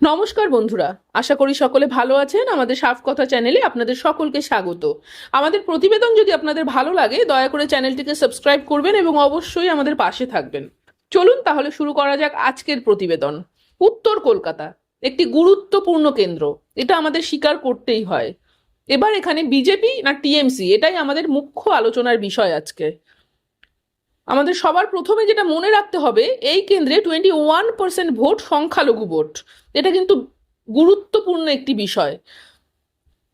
নমস্কার বন্ধুরা, আশা করি সকলে ভালো আছেন। আমাদের সাফ কথা চ্যানেলে আপনাদের সকলকে স্বাগত। আমাদের প্রতিবেদন যদি আপনাদের ভালো লাগে দয়া করে চ্যানেলটিকে সাবস্ক্রাইব করবেন এবং অবশ্যই আমাদের পাশে থাকবেন। চলুন তাহলে শুরু করা যাক আজকের প্রতিবেদন। উত্তর কলকাতা একটি গুরুত্বপূর্ণ কেন্দ্র, এটা আমাদের স্বীকার করতেই হয়। এবার এখানে বিজেপি না টিএমসি, এটাই আমাদের মুখ্য আলোচনার বিষয় আজকে। আমাদের সবার প্রথমে যেটা মনে রাখতে হবে, এই কেন্দ্রে 21% ভোট সংখ্যালঘু ভোট। এটা কিন্তু গুরুত্বপূর্ণ একটি বিষয়।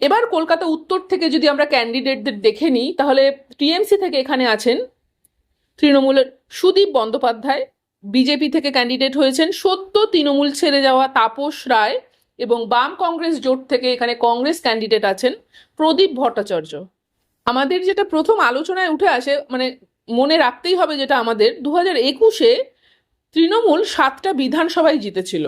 এবার কলকাতা উত্তর থেকে যদি আমরা ক্যান্ডিডেটদের দেখে নিই, তাহলে টিএমসি থেকে এখানে আছেন তৃণমূলের সুদীপ বন্দ্যোপাধ্যায়, বিজেপি থেকে ক্যান্ডিডেট হয়েছেন সদ্য তৃণমূল ছেড়ে যাওয়া তাপস রায়, এবং বাম কংগ্রেস জোট থেকে এখানে কংগ্রেস ক্যান্ডিডেট আছেন প্রদীপ ভট্টাচার্য। আমাদের যেটা প্রথম আলোচনায় উঠে আসে, মানে মনে রাখতেই হবে, যেটা আমাদের 2021-এ তৃণমূল 7টা বিধানসভায় জিতেছিল।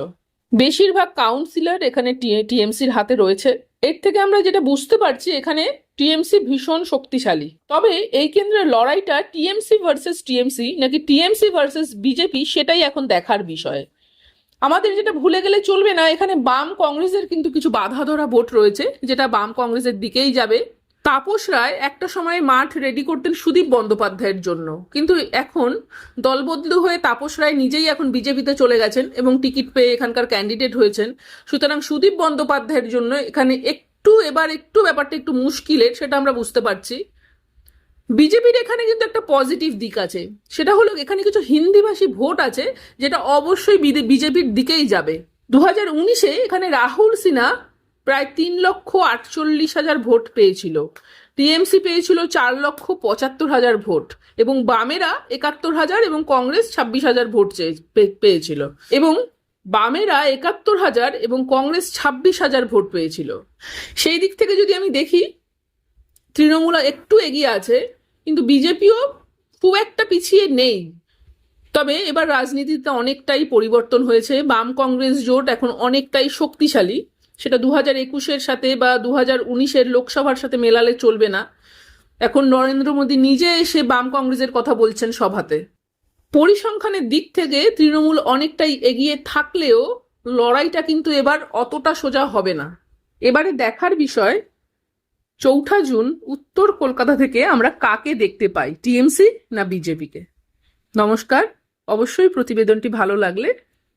বেশিরভাগ কাউন্সিলর এখানে টিএমসির হাতে রয়েছে। এর থেকে আমরা যেটা বুঝতে পারছি, এখানে টিএমসি ভীষণ শক্তিশালী। তবে এই কেন্দ্রের লড়াইটা টিএমসি ভার্সেস টিএমসি নাকি টিএমসি ভার্সেস বিজেপি, সেটাই এখন দেখার বিষয়। আমাদের যেটা ভুলে গেলে চলবে না, এখানে বাম কংগ্রেসের কিন্তু কিছু বাধা ধরা ভোট রয়েছে, যেটা বাম কংগ্রেসের দিকেই যাবে। তাপস রায় একটা সময় মাঠ রেডি করতেন সুদীপ বন্দ্যোপাধ্যায়ের জন্য, কিন্তু এখন দলবদলু হয়ে তাপস রায় নিজেই এখন বিজেপিতে চলে গেছেন এবং টিকিট পেয়ে এখানকার ক্যান্ডিডেট হয়েছেন। সুতরাং সুদীপ বন্দ্যোপাধ্যায়ের জন্য এখানে একটু ব্যাপারটা একটু মুশকিলের, সেটা আমরা বুঝতে পারছি। বিজেপির এখানে কিন্তু একটা পজিটিভ দিক আছে, সেটা হলো এখানে কিছু হিন্দিভাষী ভোট আছে, যেটা অবশ্যই বিজেপির দিকেই যাবে। 2019-এ এখানে রাহুল সিনহা প্রায় 3,48,000 ভোট পেয়েছিল, টিএমসি পেয়েছিল 4,75,000 ভোট, এবং বামেরা 71,000 এবং কংগ্রেস 26,000 ভোট পেয়েছিল, এবং বামেরা 71,000 এবং কংগ্রেস 26,000 ভোট পেয়েছিল। সেই দিক থেকে যদি আমি দেখি, তৃণমূল একটু এগিয়ে আছে, কিন্তু বিজেপিও খুব একটা পিছিয়ে নেই। তবে এবার রাজনীতিতে অনেকটাই পরিবর্তন হয়েছে, বাম কংগ্রেস জোট এখন অনেকটাই শক্তিশালী। সেটা 2021-এর সাথে বা 2019-এর লোকসভার সাথে মেলালে চলবে না। এখন নরেন্দ্র মোদী নিজে এসে বাম কংগ্রেসের কথা বলছেন সভাতে। পরিসংখ্যানের দিক থেকে তৃণমূল অনেকটাই এগিয়ে থাকলেও লড়াইটা কিন্তু এবার অতটা সোজা হবে না। এবারে দেখার বিষয়, 4 জুন উত্তর কলকাতা থেকে আমরা কাকে দেখতে পাই, টিএমসি না বিজেপিকে। নমস্কার, অবশ্যই প্রতিবেদনটি ভালো লাগলে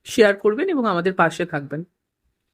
শেয়ার করবেন এবং আমাদের পাশে থাকবেন।